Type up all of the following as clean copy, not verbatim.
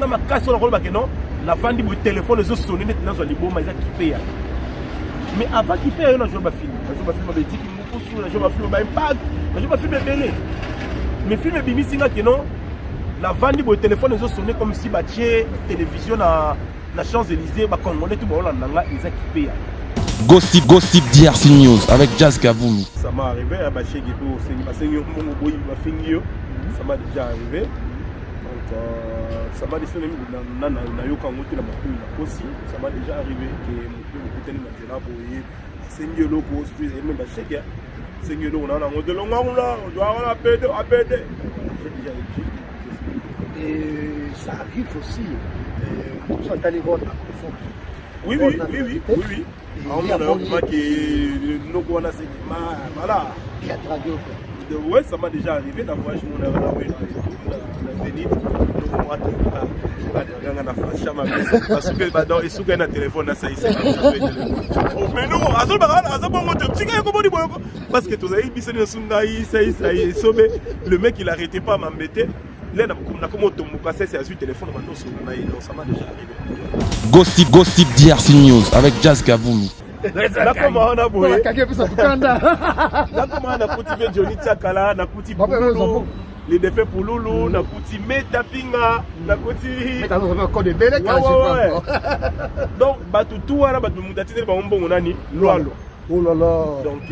nga makasi on a non la fin du téléphone les autres sonner dans les bons mais qui paye mais avant qui paye on a joué ma film ma bêtise qui me pousse on a joué ma film ma impact on a joué ma film belé mais film bimi singa que non la fin du téléphone les autres sonner comme si bâtier télévision na Champs-Élysées ba congolais tout bon là ils qui paye Gossip DRC News avec Jazz Kaboulou. Ça m'est arrivé à Baché Guédo, ça m'a déjà arrivé. Donc, ça m'a déjà arrivé que ça m'a déjà arrivé et ça arrive aussi. Ça t'a les votes. Oui. On a remarqué que nous avons voilà. Ouais, ça m'a déjà arrivé d'avoir joué dans la Zénith. Parce que dans les sous un téléphone, ça y est. Mais non, parce que tous les le mec il arrêtait pas à m'embêter. Là, c'est à téléphone, ça m'a déjà arrivé. Gossip DRC News avec Jazz Kaboulou. Là comment on a boé. Là comment on a cultivé Johnny Tchakala, on a cultivé les défaits pour Loulou, on a cultivé Metapinga, on a cultivé. Mais t'as encore des belles donc tout là, mutatine ba on ani loalo. Oh là là. Donc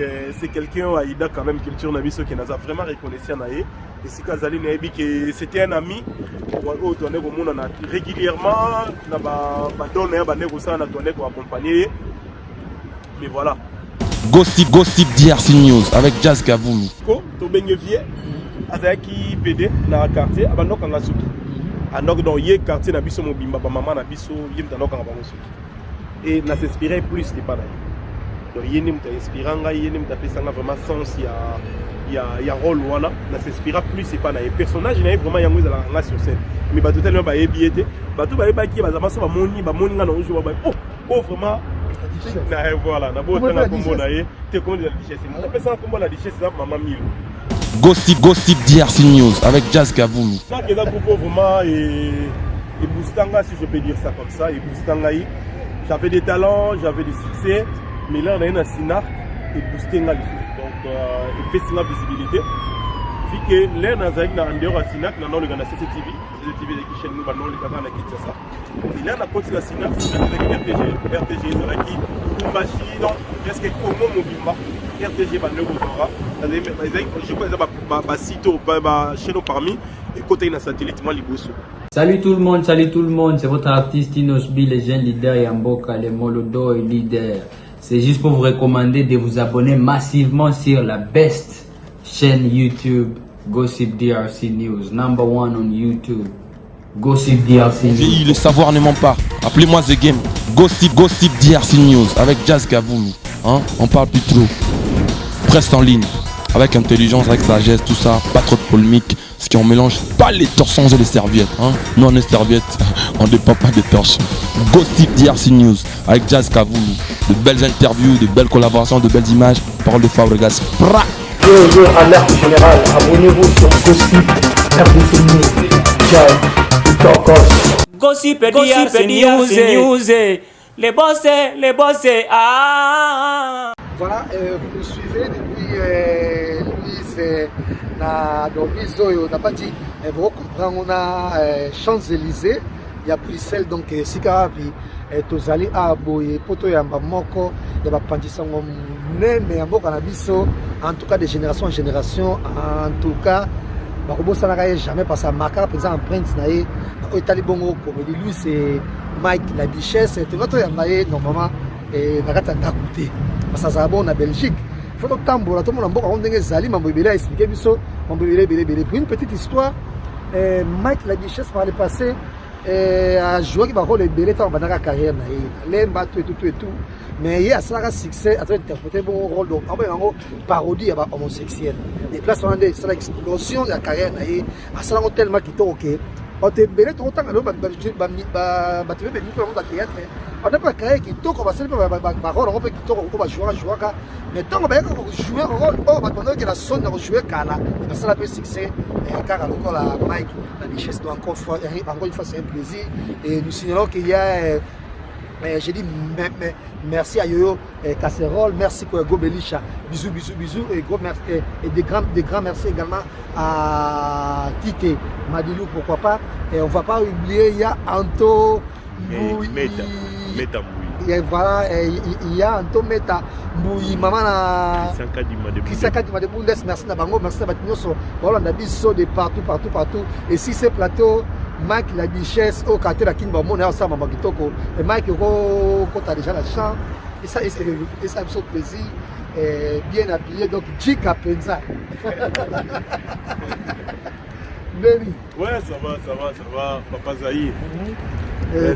c'est quelqu'un Aïda quand même culture nabiso qui nous a vraiment reconnaissé naé. Et si Kazali n'a que c'était un ami, on a régulièrement donné un accompagner. Mais voilà. Gossip DRC News avec Jazz Kaboulou. To benyevier azaki PD na quartier abanoka ngasuki. Anok dans ye quartier na biso mobimba ba maman na biso yim tanoka ngasuki. Et na s'inspirer plus que pas là. Donc yenim ta inspiranga yenim ta pesanga vraiment sens il y a rôle wana na s'inspira plus c'est pas na personnage il y a vraiment yango za la sur scène mais ba totalement ba ebiete ba tout ba ki ba zama so ba moni nga na ojo ba oh vraiment na voilà na bo tanga kombo na ye te comme la richesse na pesa kombo la richesse ça maman mille Gossip DRC News avec Jazz Kaboulou. Ça que là groupe vraiment et boostanga si je peux dire ça comme ça et boostanga j'avais des talents j'avais des succès mais là on a une sinar et boostinga donc et fait la visibilité vu que là dans avec na ndero sinak na le gana CCTV de chaîne nous ba non le gana na Kinshasa et là na côté la sinak RTG dans qui Kumbashi donc est-ce que comment mobimba RTG ba le gozora je crois que ba sito ba chaîne parmi et côté na satellite moi liboso. Salut tout le monde, c'est votre artiste Inosbi, le jeune leader Yamboka, le Molodo et leader. C'est juste pour vous recommander de vous abonner massivement sur la best chaîne YouTube, Gossip DRC News, #1 on YouTube. Gossip DRC News. Le savoir ne ment pas. Appelez-moi The Game. Gossip DRC News avec Jazz Kaboulou. Hein? On parle plus trop. Presse en ligne. Avec intelligence, avec sagesse, tout ça. Pas trop de polémique. Ce qui on mélange pas les torsons et les serviettes. Hein? Nous on est serviettes. On ne dépend pas des torsons. Gossip DRC News avec Jazz Kaboulou. De belles interviews, de belles collaborations, de belles images. Parole de Fabregas. Yo, alerte générale, abonnez-vous sur Gossip RDC News. Ciao, Gossip DRC News. Les boss, ah. Voilà, vous nous suivez depuis Louise dans Bizoyo, on n'a pas dit, vous comprenez, on a Champs-Élysées, il y a Bruxelles, donc Sikarabi, Tozali Aboye, Poto Yamba Moko, il y a Pantisango mais Yambo Kanabiso, en tout cas de génération en génération, en tout cas, Barobo Sanaraye jamais passé à Maka, par exemple, Prince Naye, Oitali Bongo, Comédie, lui c'est Mike la Duchesse, et tout notre Yambaye, normalement, et Nagata Nakouté, parce que ça bon en Belgique. Il faut que tambour, tout le monde a dit que Zali m'a expliqué pour une petite histoire. Mike la Duchesse par le passé a joué qui va rôle belé dans la carrière na tout et tout mais il y a ça succès à interpréter bon rôle donc en parodie à homosexuel. Et place on a des explosion de la carrière na a ça tellement qui OK on te belé tout autant alors tu vas théâtre on n'a pas créé qui toko va célébrer ba rôle on peut qui toko va jouer mais tant que jouer rôle oh va donner que la sonne de jouer kala ça la peut succès car encore la Mike la richesse donc encore une fois c'est un plaisir et nous signalons qu'il y a j'ai dit merci à Yoyo Casserole, merci pour Go Belisha, bisous et gros merci et des grands merci également à Tite Madilou, pourquoi pas, et on va pas oublier il y a Anto Meta et voilà il y a Anto Meta Mouy maman na Kisaka di Madebou merci na bango merci na batinyoso voilà on a biso de partout et si ce plateau Mike la richesse au quartier la Kimba mon et ça mama kitoko et Mike quand tu as déjà la chance et ça me fait plaisir et bien habillé donc Jika Penza Baby ouais ça va papa Zaï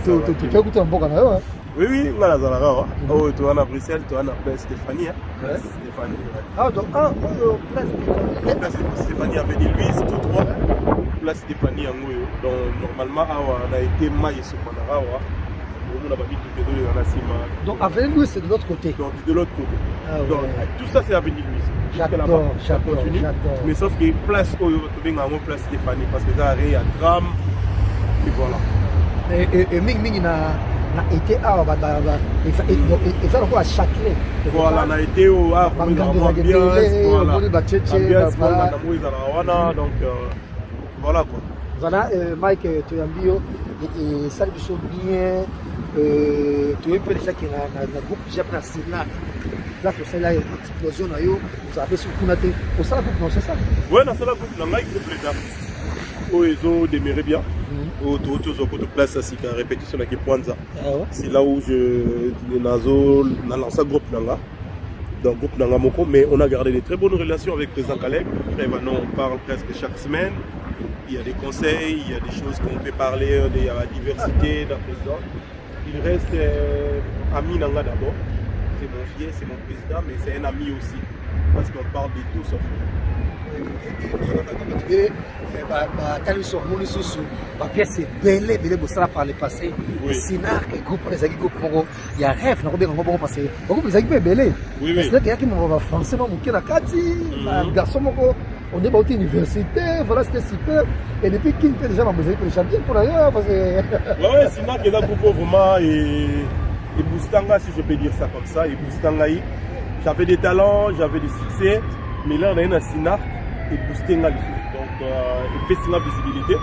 tu as goûté un bon canard oui on a la Zara oh tu es à Bruxelles tu es à Place Stéphanie Stéphanie ah donc Place Stéphanie avait dit Louise tout trois Place Stéphanie en Ngoyo. Donc normalement on a été maillé sur Manarawa. On a pas mis tout les deux dans la cima. Donc Avenue Louise c'est de l'autre côté. Donc de l'autre côté. Ah, ouais. Donc tout ça c'est Avenue Louise. J'adore. Mais sauf que place Oyo tu viens en Place Stéphanie parce que ça arrive à tram et voilà. Et Ming na été à et ça encore à Châtelet. Voilà, on a été au ambiance, donc voilà quoi. Voilà, Mike, tu as dit et ça les choses bien. Tu es peu déjà qui na groupe Japon Sina. Là pour ça là explosion na yo, ça a fait sur Kunate. Pour ça groupe non c'est ça. Ouais, dans ça groupe na Mike groupe les artistes. Ils ont démarré bien. Autour de place ainsi qu'à répétition avec Pwanza. C'est là où je lance un groupe Nanga. Donc groupe Nanga Moko, mais on a gardé de très bonnes relations avec le président Caleb. On parle presque chaque semaine. Il y a des conseils, il y a des choses qu'on peut parler, il y a la diversité d'un président. Il reste ami Nanga d'abord. C'est mon fier, c'est mon président, mais c'est un ami aussi. Parce qu'on parle de tout sauf. Pièce belle ça par le passé Sinar que groupe les groupe il y a rêve na robé ngombo parce que groupe les groupe belle c'est là qu'il y a qui m'ont français non qui na kati garçon moko on est à l'université voilà c'était super et depuis qu'il peut déjà m'amuser pour les champions pour ailleurs parce que ouais Sinar que groupe vraiment et Boustanga si je peux dire ça comme ça et Boustanga j'avais des talents j'avais des succès mais là on a une Sinar et booster la donc et baisser la visibilité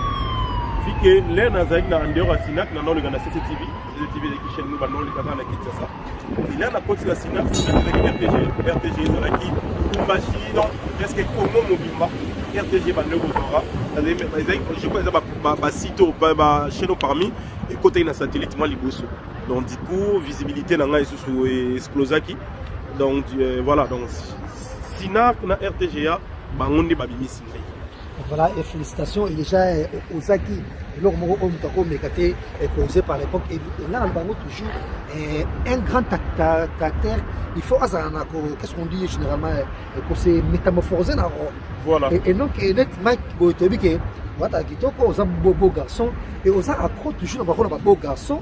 vu que l'air dans un endroit à Sinac dans le Ghana CCTV qui chaîne nous maintenant le Ghana na Kinshasa et là on a continué à Sinac avec RTG dans qui Kumbashi donc est-ce que Congo Mobimba RTG va le voir je crois que sito chez nous parmi et côté na satellite moi liboso donc du coup visibilité dans la sous explosaki donc voilà donc Sinac na RTGA voilà et félicitations et déjà aux acquis leur mot mécaté causé par l'époque et là on va toujours un grand acteur il faut qu'est-ce qu'on dit généralement pour se métamorphoser dans voilà et donc net Mike Boytobi que voilà kitoko aux beau garçon et aux accro toujours dans le beau garçon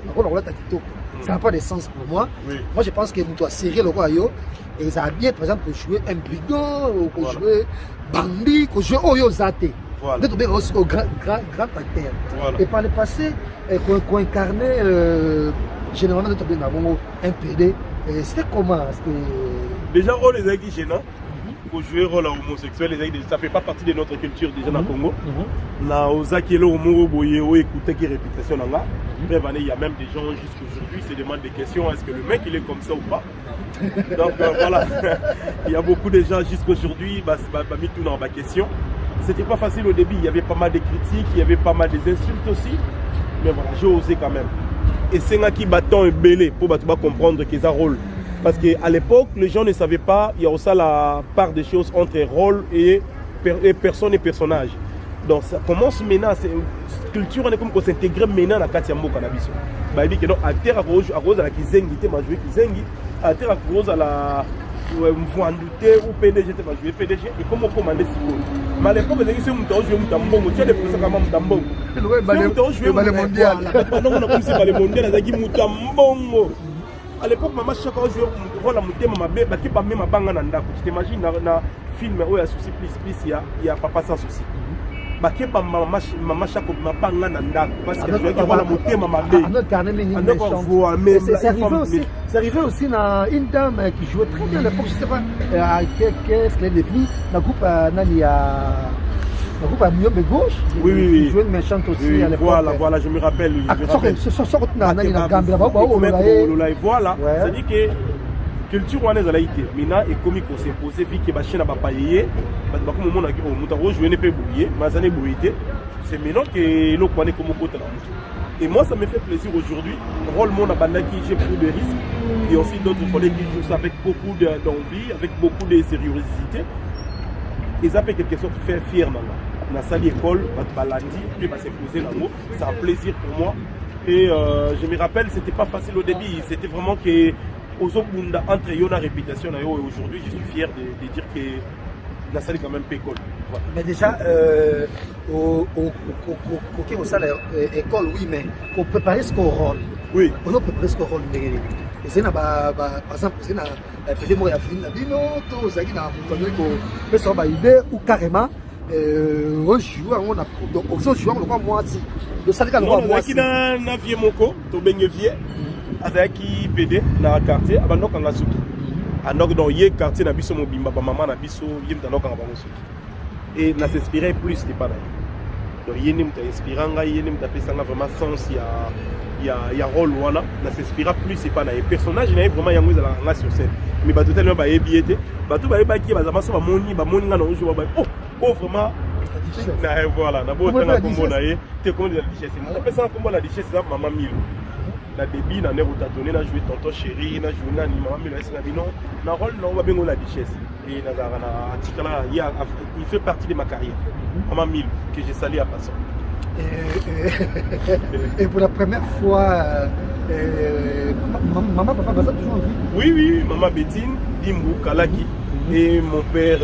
ça n'a pas de sens pour moi moi je pense que nous doit serrer le roi yo et ils ont bien par exemple pour jouer un brigand ou pour jouer bandit pour jouer Oyo Zate d'être bien aussi au grand acteur et par le passé qu'on incarnait généralement notre bien avant un PD c'était comment déjà on les a dit gênants pour jouer rôle homosexuel ça fait pas partie de notre culture déjà dans Congo na ozaki lo homo boye o écouter qui réputation là il y a même des gens jusqu'aujourd'hui se demandent des questions est-ce que le mec il est comme ça ou pas donc voilà il y a beaucoup de gens jusqu'aujourd'hui mis tout dans ma question c'était pas facile au début il y avait pas mal de critiques il y avait pas mal des insultes aussi mais voilà j'ai osé quand même et c'est un qui bâton et belé pour comprendre qu'ils ont un rôle. Parce qu'à l'époque, les gens ne savaient pas, il y a aussi la part des choses entre rôle et personne et personnage. Donc ça commence maintenant, cette culture on est comme qu'on s'intègre maintenant dans la Katiambo cannabis. Bah il dit que non, acteur à cause à la Kizengi, t'es joué Kizengi, acteur à cause à la Mvouandouté ou PDG, t'es joué PDG, et comment commander si bon. Mais à l'époque, les gens qui sont joué Mutambongo, tu as des personnes comme Mutambongo. le mondial. Le mondial, azaki muta mbongo. À l'époque, maman chaque joueur rôle à monter maman bé, qui pas même banga nanda. Tu t'imagines dans film où il y a souci plus il y a papa sans souci. Bah qui pas maman chaque ma banga nanda parce que je vais rôle à monter maman bé. Mais c'est arrivé aussi dans une dame qui jouait très bien à l'époque, je sais pas qu'est-ce qu'elle est devenue. La coupe Nani a le groupe a mieux de gauche. Oui. Il jouait une méchante aussi à l'époque. Voilà, je me rappelle. Voilà, c'est-à-dire que culture rwandaise a été. Mina et comique on s'est posé, vu que Bachina va pas y aller. Comme on a joué, on n'est pas bouillé, mais ça n'est bouillé. C'est maintenant que l'eau connaît comme côté là. Et moi, ça me fait plaisir aujourd'hui. Rôle mon abandon qui j'ai pris des risques. Et aussi d'autres collègues qui jouent ça avec beaucoup d'envie, avec beaucoup de sériosité. Et ça fait quelque chose qui fait fier maintenant. Dans la salle école, puis s'est posé là-haut. C'est un plaisir pour moi. Et je me rappelle, c'était pas facile au début. C'était vraiment que entre Yona réputation et aujourd'hui, je suis fier de dire que la salle est quand même pas école. Voilà. Mais déjà, au salle école, oui, mais pour préparer ce qu'on rôle. Oui. On peut préparer ce qu'on rôle. Et c'est par exemple, c'est na peut-être moi il y a bino to zaki na mutano ko peso ba idée ou carrément on joue on a donc on joue on le voit moitié le salika le voit moitié na vie moko to benye vie azaki PD na quartier abando kanga suki anok dans ye quartier na biso mobimba ba maman na biso yim tanok kanga bango suki et na s'inspirer plus de pas donc yeni mta inspiranga yeni mta pesanga vraiment sens il y a rôle wana na s'inspira plus c'est pas na personnage il y a vraiment yango za la sur scène mais ba totalement ba ebiete ba tout ba ki ba zama so ba moni nga na ojo ba oh vraiment na voilà na bo tanga kombo na ye te comme la richesse na pesa kombo la richesse ça maman Milo na débit na nero tatonné na jouer tonton chéri na jouer na maman Milo na bino na rôle na ba bengo la richesse et na za na tikala il fait partie de ma carrière maman Milo que j'ai salé à passant. Et pour la première fois, maman, papa, ça toujours en vie? Oui, maman Bétine, Dimbu, Kalaki, et mon père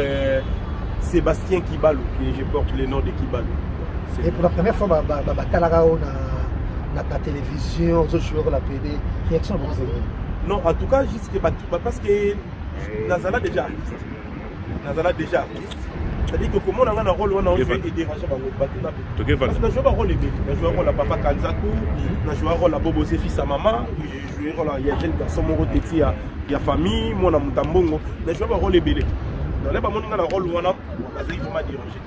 Sébastien Kibalo, que je porte le nom de Kibalo. Et pour la première fois, Kalarao na ta télévision, je suis la PD, réaction à vous? Non, en tout cas, juste parce que Nazala déjà artiste. C'est-à-dire que comment on a un rôle où on a et déranger parce que je joue un rôle je joue un rôle à papa Kanzaku, je joue un rôle à Bobo Sefi sa maman, je joue un rôle à Yagel garçon Moro Teti à famille, moi na Mutambongo, je joue un rôle ébélé. Dans les moments où on a un rôle où on a il faut m'a dérangé.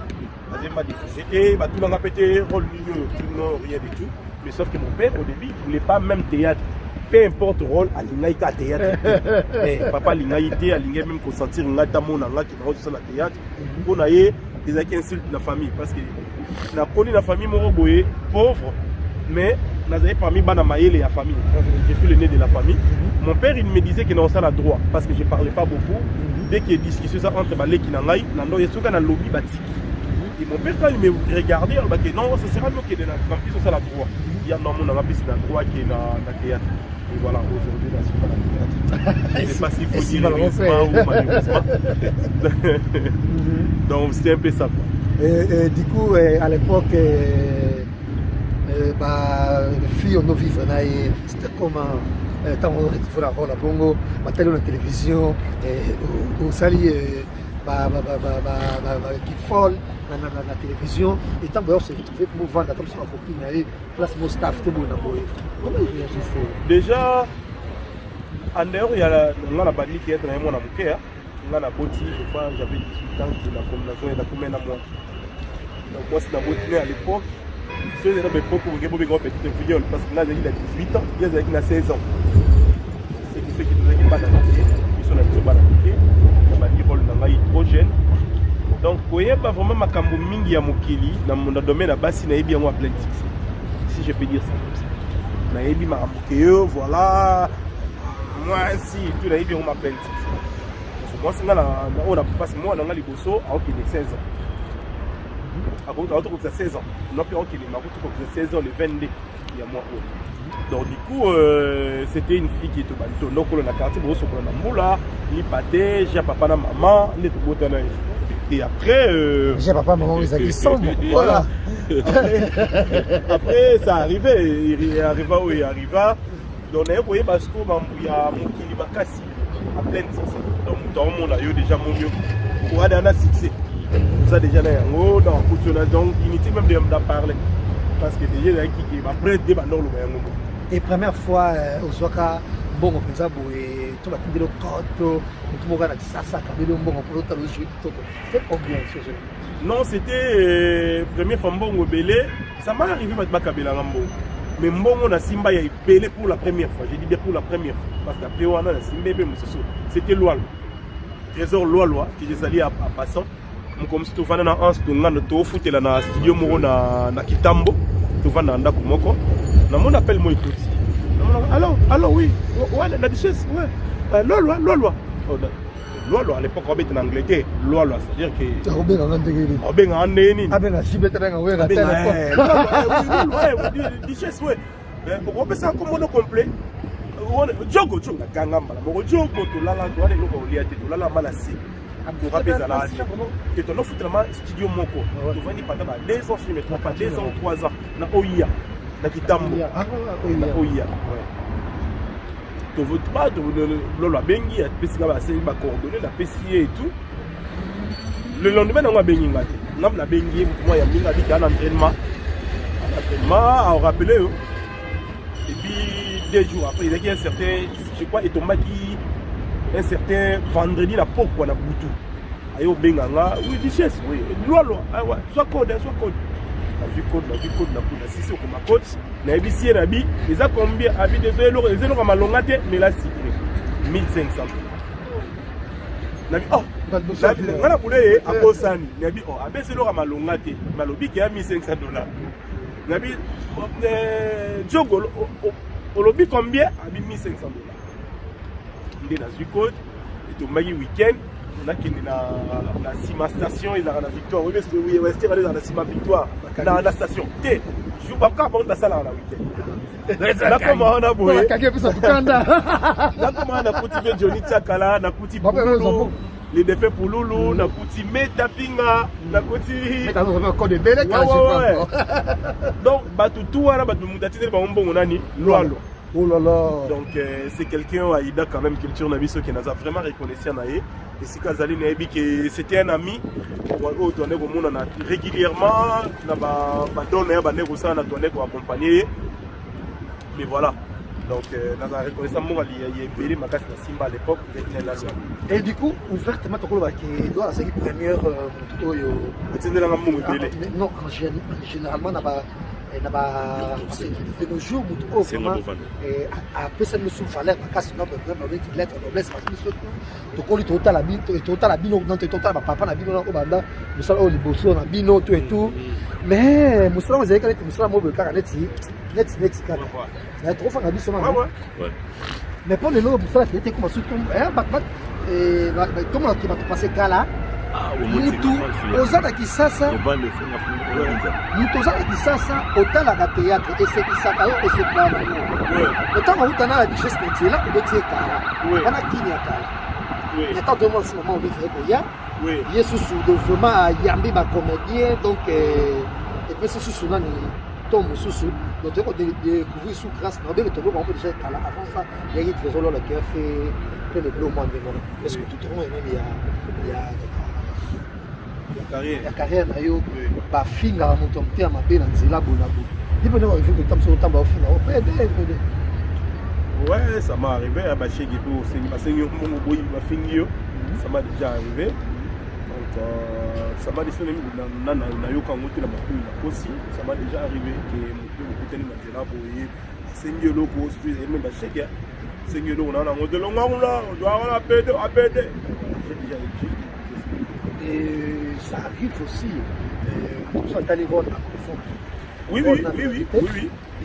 Et tout le monde a pété rôle milieu, rien du tout. Mais sauf que mon père au début il voulait pas même théâtre. Peu importe le rôle, à l'ingénieur théâtre. Papa l'ingénieur, à l'ingénieur même consentir l'ingénieur mon angénieur qui va sur la théâtre. On a eu des insultes de la famille parce que la connu la famille Moroboé pauvre, mais nous avons parmi Banamaïl et la famille. Je suis l'aîné de la famille. Mon père il me disait que non ça a droit parce que je parlais pas beaucoup. Dès qu'il y a discussion ça entre Balé qui n'engaille, il y a tout cas dans le lobby batik. Et mon père quand il me regardait, il m'a dit non ça sera mieux que dans la plus ça a droit. Il y a non mon plus dans le droit qui est dans la théâtre. Et voilà, aujourd'hui, là, c'est pas la théâtre. Je ne sais pas s'il faut dire heureusement ou malheureusement. Donc, c'était un peu ça. Et du coup, à l'époque, les filles, on a vu, c'était comment quand on retrouve la rôle à Bongo, on télé la télévision, on salue qui folle dans la télévision. Et tant que c'est retrouvé pour me vendre comme ça, pour qu'il place mon staff, tout le monde a boyé. Comment il réagissait? Déjà, en dehors, il y a la bannière qui est dans mon amouké. Là, la boti, je crois, j'avais 18 ans, de la combinaison et la combien de mois. Donc, moi, c'est la boti à l'époque. C'est une époque où j'ai beaucoup de petits viol parce que là, il a 18 ans, il a 16 ans. Ce qui fait qu'il nous a pas d'amouké. Ils sont là, ils sont pas d'amouké. La bannière, il est trop jeune. Donc, il n'y a pas vraiment ma cambomingi à Mokili, dans mon domaine à Bassi, il y a bien moi plein de succès. Si je peux dire ça comme ça. Il y a bien ma voilà. Moi, si, tout le monde bien moi plein de succès. Moi, c'est là, on a passé moi dans les bossos à qui est 16 ans. À côté de 16 ans. Non, plus qui est 16 ans, le 22, il y a moi. Donc, du coup, c'était une fille qui était au banto. Donc, on a quartier, on a moula, il pâté, j'ai papa, maman, il est tout beau. Et après. J'ai papa, maman, ils ont dit sombre. Voilà. Après, ça arrivait. Il arriva où il arriva. Donc, on a parce qu'il y a mon Kilimakasi à plein de succès. Donc, dans le monde, il y a déjà mon mieux. Pour avoir un succès. Ça, déjà, dans la donc, inutile même de parler. Parce que déjà, il y a qui va prendre des bandes. Et première fois, au Soka, bon, on faisait et tout le monde a dit tout le monde a dit ça, bon, on peut le jouer. C'est combien ce jeu? Non, c'était premier fois Mbongo Belé. Ça m'est arrivé avec Bakabela Rambo. Mais Mbongo na Simba il a belé pour la première fois. J'ai dit bien pour la première fois. Parce qu'après on a Simba c'était Loalo. Trésor Loalo qui j'ai sali à passant. Comme si tu vas dans un studio foot là na studio moro na Kitambo. Tu vas dans ndako moko. Na mon appel moi écoute. Alors oui. Ouais la duchesse ouais. Loalo. Loalo à l'époque on était en Angleterre. Loalo c'est-à-dire que Robin en Andéni. Robin en Andéni. Ah ben la Sibetana ouais la telle ouais, duchesse ouais. On peut ça comme on complet. Jogo la gangamba. Mon jogo to la to aller loko liate to la malasi. Pour rappeler à la et ton offre studio moko. Tu vas ni pendant 2 ans je me trompe pas 2 ans 3 ans na Oia na Kitambo. Ah Oia. Tu veux pas de la bengi à pesika ba c'est ba coordonner la PCA et tout. Le lendemain on va bengi ngate. Nam la bengi moi ya minga dit en entraînement. On rappelé et puis 2 jours après il y a un certain je crois et Thomas qui un certain vendredi la pourquoi na butu ayo benganga oui duchesse oui lolo ah ouais soit code la vie code na kuna sisi ko ma code na ebisi na bi les a combien abi de les elo ma longate mais la cycle 1500 na bi oh ngana boulé a kosani na bi oh abese lo ma longate malobi ki a $1500 na bi jogo olobi combien abi $1500 il est dans le code et tout le week-end on a qui est dans la Sima station il a la victoire oui mais rester dans la Sima victoire dans la station T je pas quand on a ça là week-end là comment on a boé là comment on a cultivé Johnny Chakala na cultivé les défaits pour Loulou na cultivé Metapinga na cultivé mais dans un code de belle donc batu tout là batu mutatine ba mbongo nani Loalo. Oh là là. Donc c'est quelqu'un à Ida quand même culture Nabiso qui nous a vraiment reconnaissé naé et si Kazali Nabi que c'était un ami on tourner au monde régulièrement na ba donner ba nego ça na tourner pour accompagner mais voilà donc nous a reconnaissé moi il y a belé makasi na Simba à l'époque et du coup ouvertement tokolo ba qui doit la première oyo atendela ngamu belé non généralement na ba de nos jours, nous vraiment après ça nous souffle l'air parce que notre problème est l'être noblesse parce que nous to tout total la bino non total papa na bino au banda nous sommes au liboso na bino tout et tout mais nous sommes avec nous sommes au car net car na trop fa na biso na mais pour les lots pour ça qui était comme sous et comment qui va passer là mutu ozala kisasa mutu ozala kisasa otalaka théâtre esekisaka yo esepana otango utana la duchesse petila obeti ekala wana kini ya kala etant de moi finalement obeti koya ye susu de vraiment ayambi bacomédien donc epe susu nani to mosusu donc toko découvrir sous grâce na obeki tolo bango déjà ekala avant ça yaki trésor lola qui a fait plein de blocs moindre est-ce que tout le monde il y a la carrière na yo ba finga moto mte ya mabe na nzela bonabo dipende wa vivre comme ça autant ba finga au PD ouais ça m'est arrivé à ba chegi pour sengi mon boyi ba fingi yo ça m'a déjà arrivé donc ça m'a dit na yo kango te na ba aussi ça m'a déjà arrivé que mon côté na nzela boyi sengi yo loko aussi même ba chegi sengi yo na ngo de longa on doit la PD à PD et ça arrive aussi tout ça d'aller voir la profonde. Oui.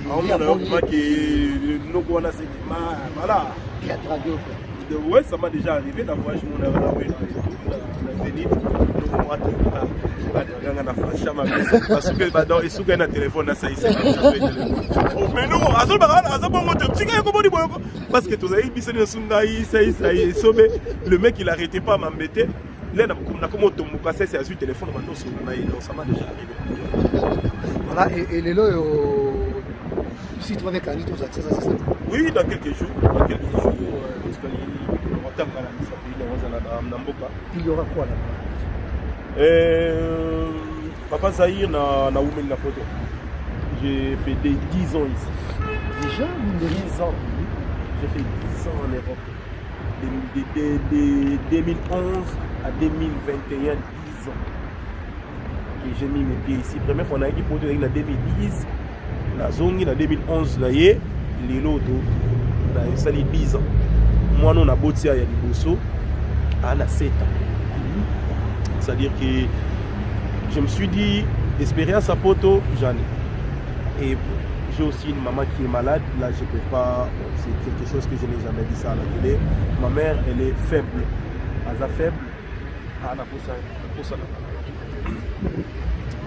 On a remarqué nos gars c'est voilà. Théâtre radio. Ouais, ça m'a déjà arrivé d'avoir joué dans la Zénith. Parce que dans les sous un téléphone ça ici. Mais non, parce que tous les bisous sungai ça le mec il arrêtait pas à m'embêter. Là, comme Tomuka, c'est un téléphone, ça m'a déjà arrivé. Voilà, et les lots, si tu vas avec Anito, ça c'est ça? Oui, dans quelques jours. Dans quelques jours, parce que il y aura quoi là? Papa Zahir na Oumen na photo. J'ai fait des 10 ans ici. Déjà 10 ans. J'ai fait 10 ans en Europe. De 2011 à 2021, 10 ans. Et j'ai mis mes pieds ici. Première fois, on a eu pour en 2010. La zone en 2011, là, les lots, on a eu 10 ans. Moi, on a bossé à Yadiboso à 7 ans. C'est-à-dire que je me suis dit, expérience à Poto, j'en ai. Et j'ai aussi une maman qui est malade. Là, je ne peux pas. C'est quelque chose que je n'ai jamais dit ça à la télé. Ma mère, elle est faible. Elle est faible.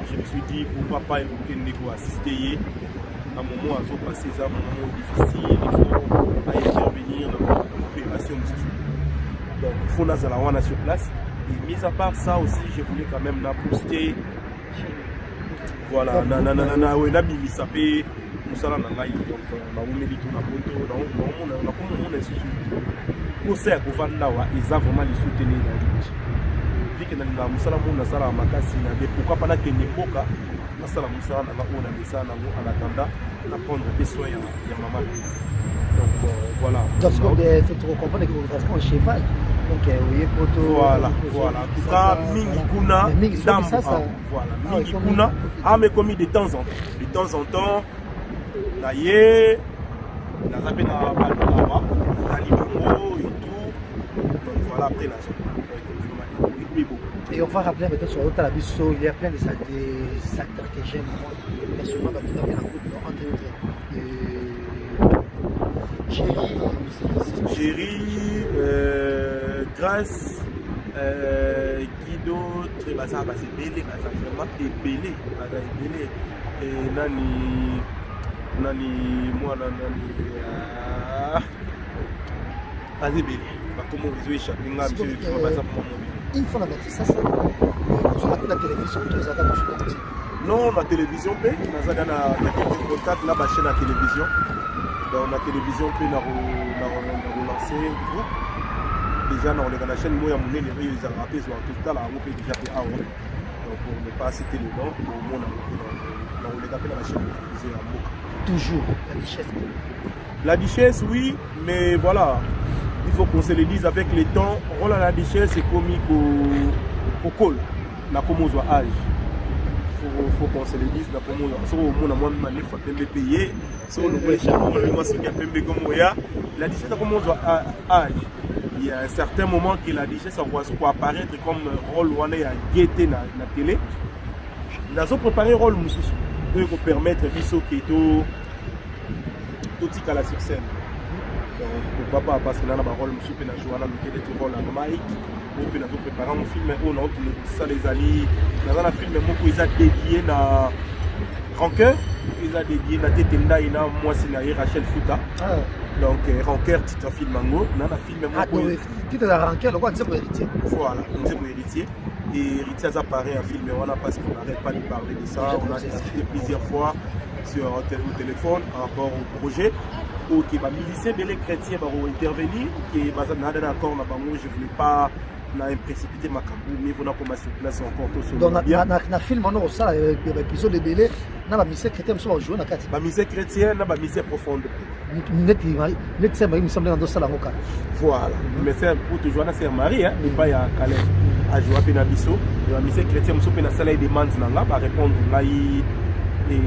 Je me suis dit, pourquoi pas écouter une négo assister. À un moment, à passer ça, un moment difficile. Il faut intervenir dans l'opération. Donc, il faut Nazalawana sur place. Et mis à part ça aussi, je voulais quand même la booster. Voilà, na bibi sapé, musala na ngai donc na umeli tout na poto donc on est souci. Pour ça ko vanda wa ils vraiment les soutenir dans le vu que na musala mon na sala makasi na de pourquoi pas na kenya boka na sala musala na on a ça na en attendant na prendre des soins ya maman. Donc voilà. Donc c'est pour comprendre que vous êtes un cheval. Donc oui, poto. Voilà. En tout cas, mingi kuna dam. Voilà, mingi kuna a me commis de temps en temps. De temps en temps, d'ailleurs, na zappé na balaba, na libango et tout. Donc voilà, après la zone. Et on va rappeler maintenant sur l'autre abisso, il y a plein de acteurs que j'aime moi. Personnellement, dans la Géry, Grâce, qui d'autre, c'est belé, c'est vraiment belé, et nani, moi nani, vas-y belé, comment vous jouez chacun, il faut la mettre ça, la télévision, non, la télévision, on a quelques contacts là, ma chaîne à télévision. Dans la télévision, on a relancé un groupe. Déjà, dans la chaîne, moi, il y a les rappels sur tout ça, là, on peut déjà faire donc pour ne pas citer les noms, au moins, on les appelle la chaîne de télévision. Toujours la richesse. La richesse, oui, mais voilà, il faut qu'on se le dise avec le temps. Rôle à la richesse, c'est comique au col, la comme aux âge. Il faut qu'on se le dise, la comme au moins, il faut payer. La richesse, comme aux âge. Il y a un certain moment que la richesse va apparaître comme rôle où on est à guetter dans la télé. Nous avons préparé un rôle pour permettre à Bissot qui est tout à la sur scène. Donc, pourquoi pas, parce que là, on a un rôle qui est un rôle à Mike. On a préparé un film, on a ça les alliés. Dans un film, ils ont dédié à Rancœur. Ils ont dédié à Tetenda et moi, c'est Rachel Fouta. Donc, Rancœur, titre film Mango. Dans un film, titre de Rancœur, le quoi, c'est pour héritier. Voilà, c'est pour héritier. Et héritier, ça paraît un film, on a parce qu'on n'arrête pas de parler de ça. On a discuté plusieurs fois sur au téléphone par rapport au projet. Ok, les musiciens chrétiens vont intervenir. Je ne voulais pas précipiter ma cabou, mais vous n'avez pas sur place encore tout sur donc, dans le film, on a ça, l'épisode de Bélé, dans la mission chrétienne, on joue dans la carte. La mission chrétienne, la mission profonde. Net, ça me semble dans ça la moka. Voilà. Mais c'est pour toujours c'est Marie, hein, mais pas à Calais. À jouer à Penabiso. La mission chrétienne, je suis là, il demande là, va répondre là, et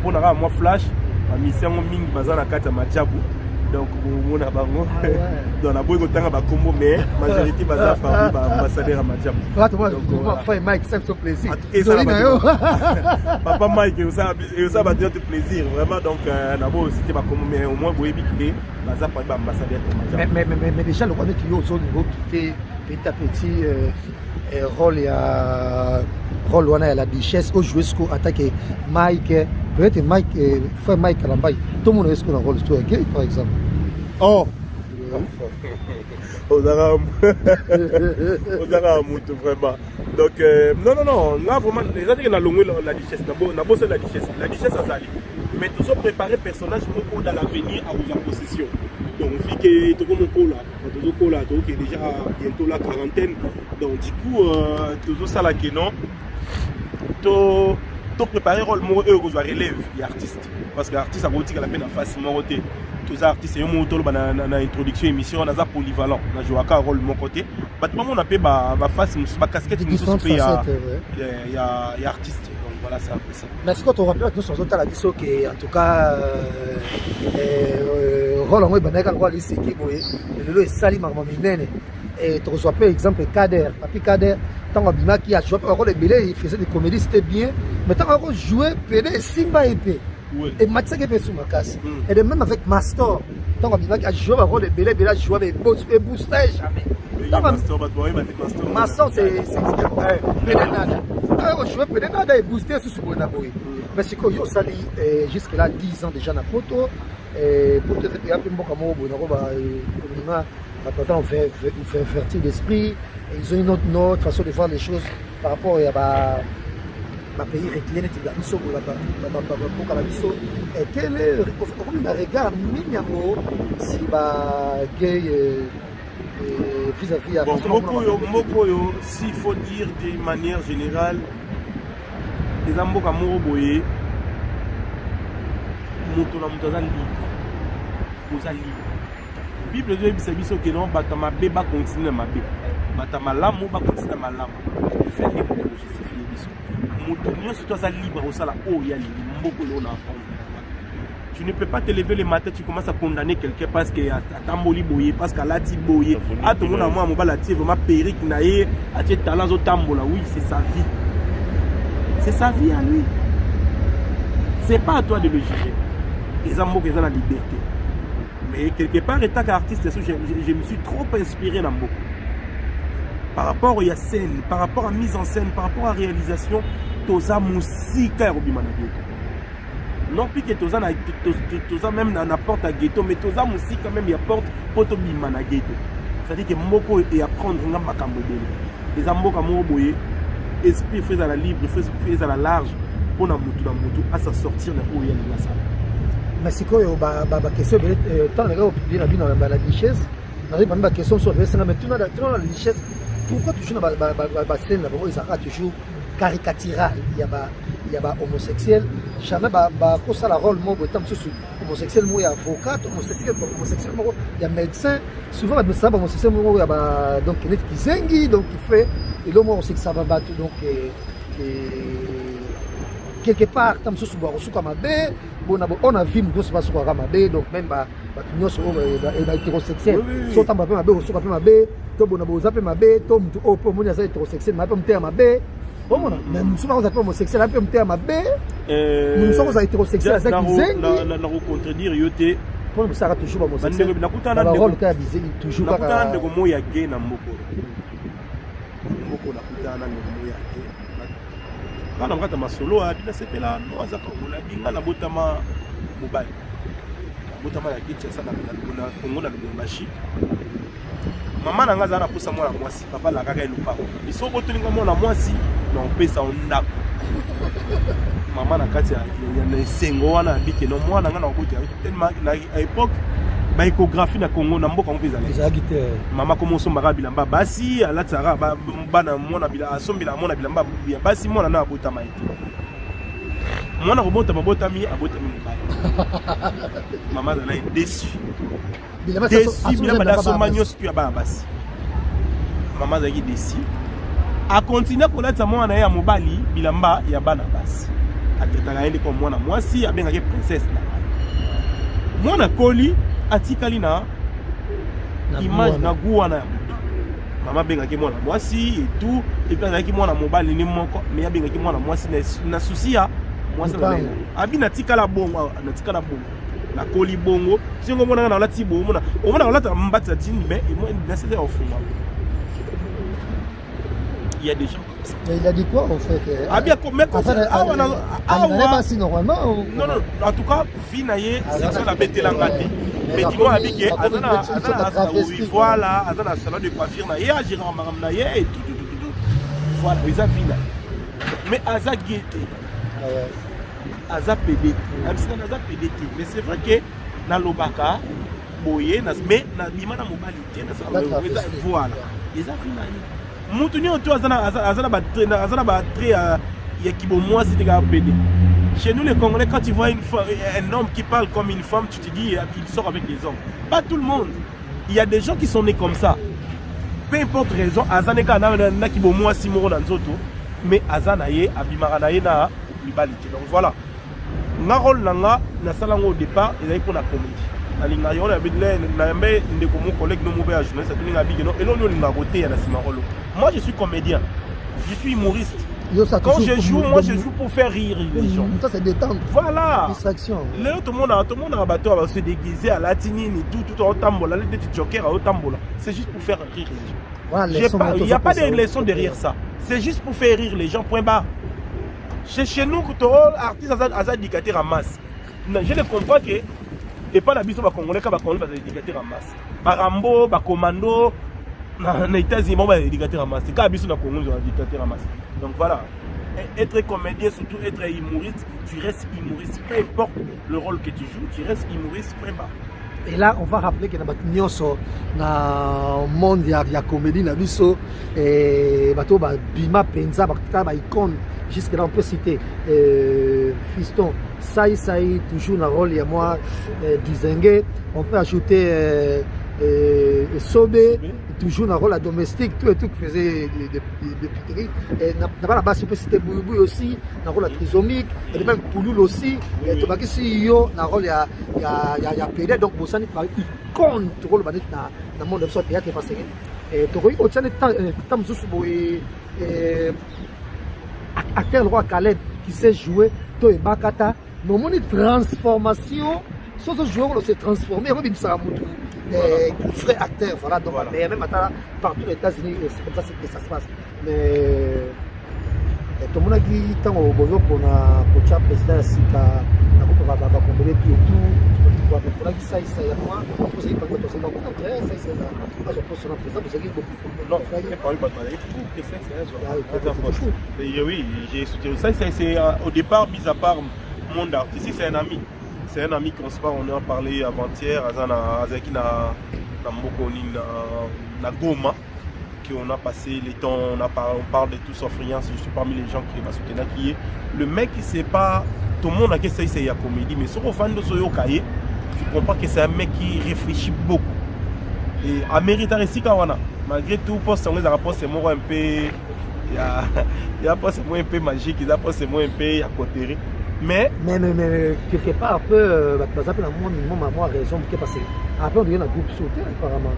pour moi flash, la mission ming bazar la carte à Madjabou. Donc, on a dans la boîte de Combo, mais la majorité bazar par l'ambassadeur à Madjabou. Papa Mike, ça me fait plaisir. Papa Mike, et ça va dire du plaisir. Vraiment, donc, d'abord, c'était pas comme, mais au moins, vous avez dit bazar par l'ambassadeur à Madjabou. Mais déjà, le premier qui est au niveau qui était petit à petit. Rôle on a la richesse au jouer ce qu'on attaque Mike peut-être Mike frère Mike Kalambay tout le monde est ce qu'on a rôle gay par exemple Ozara Moutou, vraiment. Donc, non, là, vraiment, les gens qui ont la richesse, la richesse à Zali. Mais tous ont préparé le personnage dans l'avenir à vous en possession. Donc, on fait que tout le monde là, qui est déjà bientôt la quarantaine. Donc, du coup, tout ça là qui non, tout préparer le rôle, moi, eux, vous relève les artistes. Parce que l'artiste a dit qu'elle a peine à faire Moroté. Tous les artistes, ils ont dans l'introduction émission, on a polyvalent. On a joué à un rôle de mon côté. Maintenant, on a fait ma face, ma casquette, il y a artiste. Donc voilà, c'est un peu ça. Mais c'est quand on rappelle que nous sommes en train que, en tout cas, rôle en web, on a un rôle ici qui est le Sali Marmaminene. Et tu reçois par exemple Kader, Papi Kader, tant que qui a joué un rôle de Belé, il faisait des comédies, c'était bien. Mais tant qu'on jouait, Pédé, Simba épée. Et Mathieu qui est sous ma casse. Et de même avec Mastor, tant que a joué un rôle de Belé, Belé a joué avec Booster jamais. Mastor, c'est Pédénada. Tant qu'on jouait Pédénada et Booster sous Bonaboy. Mais c'est que yo sali jusque-là 10 ans déjà dans Poto. Et pour te faire un peu comme on fait fertile d'esprit. Ils ont une autre façon de voir les choses par rapport à ma pays réclé et quel est le regard minimum si gay vis-à-vis à Mokoyo, s'il faut dire de manière générale, les Amboka Moroboye, Motona Moutazali, Ozali. Bible de Bisabiso qui non, Batama Beba continue ma bé. Batama Lamo, Ba continue ma lame. Fais les mots, je sais finir biso. Moutonio, c'est toi, ça libre, au sala, oh, il y a les Mboko, là, tu ne peux pas te lever le matin, tu commences à condamner quelqu'un parce qu'il y a Tamboli Boye, parce qu'à la Ti Boye. Ah, tout le monde a moi, mon bal, tu vraiment Péric Naye, à tes talents au Tambola. Oui, c'est sa vie. C'est sa vie à lui. C'est pas à toi de le juger. Les amours, ils ont la liberté. Mais quelque part, étant qu'artiste, je me suis trop inspiré dans beaucoup. Par rapport à scène, par rapport à mise en scène, par rapport à réalisation, Toza Moussika Robimanagé. Non plus que Toza même n'apporte à ghetto, mais Toza Moussika quand même y apporte Poto Bimanagé. C'est-à-dire que Moko est apprendre un macamodèle. Les amboka Moroboye, esprit fait à la libre, fait à la large, pour na mutu à sa sortir de où il y a la salle. Mais c'est quoi la question tant les gars dans la richesse, on a pas question sur le mais tout dans la richesse. Pourquoi toujours dans la scène là ils sont toujours caricatural, il y a homosexuel, jamais ça la rôle moi tant sur homosexuel moi il y a avocat, homosexuel il y a médecin, souvent ça homosexuel moi il y a donc il est kizengi donc il fait et l'homme on sait que ça va battre donc quelque part tam sur comme on a vu nous pas sur Ramabé donc même nous sommes hétérosexuels sont tam pas Mabé sur Mabé to bona boza pe Mabé to mtu opo moni asa hétérosexuel mais pas mter Mabé on même souvent on appelle homosexuel un peu mter Mabé nous sommes hétérosexuels ça qui zengi na contredire yote pour ça ra toujours homosexuel la rôle ka disait toujours pas na ndeko moya gay na mboko na kutana ndeko moya gay kana ngata masolo a dina sepela no azaka kola binga na botama mobile botama ya kitcha sana na Kongo na Lubumbashi maman nanga za na posa mwana mwasi papa la kaka elupa biso botolinga mwana mwasi na opesa ondako maman na kati ya na esengo wana bike no mwana nga na okoti tellement na époque ba échographie na Congo na mboka mpeza la mama komo sombaka bilamba basi alatsara bana mwana bila asombila mwana bilamba ya basi mwana na abotama ete mwana robota babotami abotami mobali mama za na déçu bilamba da somba nyonso tu ya bana basi mama za ki déçu a continuer kolatsa mwana ya mobali bilamba ya bana basi atetaka yende ko mwana mwasi abengaki princesse na mwana koli atikali na image na guana ya mutu mama bengaki mwana mwasi et tout et puis azalaki mwana mobali ni moko mais abengaki mwana mwasi na souci ya mwasi na lengo abi natikala bongo na koli bongo singo mona na lati bongo mona lata mbata tini mais na c'est au fond il y a des gens comme ça. Mais il a dit quoi en fait? Ah bien comme normalement non en tout cas finaye c'est ça la bête langati Mais dis-moi, Abike, voilà, dans la salon de coiffure, il y a Gérard Maramnaye et tout. Voilà, ils ont fini. Mais Aza Guété, Aza PDT, mais c'est vrai que dans l'Obaka, Boye, mais dans l'Imana Mobilité, voilà, ils ont fini. Moutuni, on a il y a qui bon moi c'était un PD. Chez nous les Congolais, quand tu vois un homme qui parle comme une femme, tu te dis il sort avec les hommes. Pas tout le monde. Il y a des gens qui sont nés comme ça. Peu importe raison, Azaneka na qui bon moi Simoro dans Zoto, mais Azanaye Abimaranaye na Libalité. Donc voilà. Na rôle nanga na salango au départ, il y a pour la comédie. Na lingayo na bidle na mbe ndeko mon collègue no mobe à journée, ça tuni ngabi no et non no lingaroté ya na Simarolo. Moi je suis comédien. Je suis humoriste. Quand je joue, moi je joue pour faire rire les gens. Ça c'est détente. Voilà. Distraction. Là, tout le monde a un bateau va se déguiser à la tinine et tout au tambola, les petits jokers au tambola. C'est juste pour faire rire les gens. Voilà, il n'y a pas de leçon derrière ça. C'est juste pour faire rire les gens, point barre. Chez nous, quand on artiste a indicaté en masse. Je ne comprends que et pas la biso va congolais quand va congolais va indicaté en masse. Barambo, commando, na États-Unis va indicaté en masse. C'est quand biso na congolais va indicaté en masse. Donc voilà, être comédien, surtout être humoriste, tu restes humoriste. Peu importe le rôle que tu joues, tu restes humoriste, peu importe. Et là, on va rappeler que dans le monde, il y a comédie, il y a biso, et Bima Penza, icône, jusque-là on peut citer Fiston, Saï, toujours dans le rôle, il y a moi, Dizengue, on peut ajouter Sobe, toujours dans le rôle domestique, tout et tout qui faisait des puteries. Et là-bas, on peut citer Boubou aussi, dans le rôle trisomique, et même Pouloul aussi, et tout le si yo, dans le rôle, il y a Pédé, donc Bossani travaille icône, tout le rôle dans le monde de ce théâtre, et tout le rôle, acteur le roi Khaled qui sait jouer, tout et Bakata, mais on a une transformation, sans ce joueur, on s'est transformé, on a frère acteur, voilà, donc voilà. Mais même partout aux États-Unis, c'est comme ça que ça se passe. Mais tout le monde a dit tant au Bozo qu'on a coaché président Sika, on a combler tout et tout, on a dit ça y a moi, on a dit pas que c'est pas ça, moi je pense que président vous avez beaucoup. Non, il n'y a pas eu de bataille, mais oui, j'ai soutenu ça, c'est au départ, mis à part mon artiste, c'est un ami. C'est un ami qu'on se parle, on en a parlé avant-hier, avec na Goma, qu'on a passé les temps, on parle de tout sauf rien, je suis parmi les gens qui va soutenir qui est. Le mec, c'est pas, tout le monde a qu'est-ce que c'est la comédie, mais sur le fan de Soyo Kaye, tu comprends que c'est un mec qui réfléchit beaucoup. Et à mériter ici, malgré tout, poste on les rapports, c'est moi un peu, il y a pas c'est moi un peu magique, il y a pas c'est moi un peu à côté. Mais quelque part, un peu, par exemple, moi, raison, parce que après, on devient un groupe sauté, apparemment.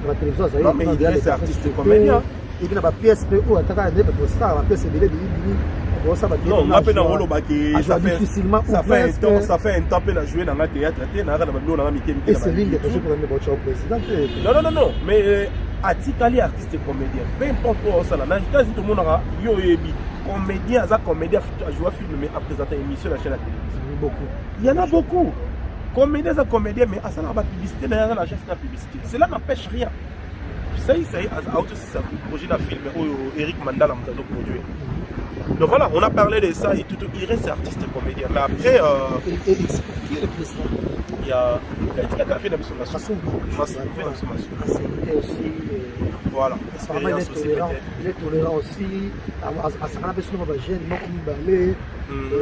Dans la télévision, ça y est. Non, mais il est artiste comédien. Et puis, il y a des pièces, on a des pièces, non, on a fait un rôle au baquet. Ça fait un temps à jouer dans le théâtre. Et c'est l'une des choses pour le président. Non, mais Atikali artiste et comédien. Peu importe où ça là. Tout le monde a comédien, à jouer film, mais à présenter une émission à la chaîne de la télévision. Beaucoup. Il y en a beaucoup. Comédien, mais à ça, la publicité, dans la chaîne de la publicité. Cela n'empêche rien. Ça y est, à autre c'est un projet d'un film, Eric Mandala m'a produit. Donc voilà, on a parlé de ça et tout. Il reste artiste et comédien. Mais après, et expliquer le président. Il y a quelqu'un qui a fait la mission. Voilà, expérience aussi. Il est tolérant aussi. À ce qu'on appelle souvent les jeunes,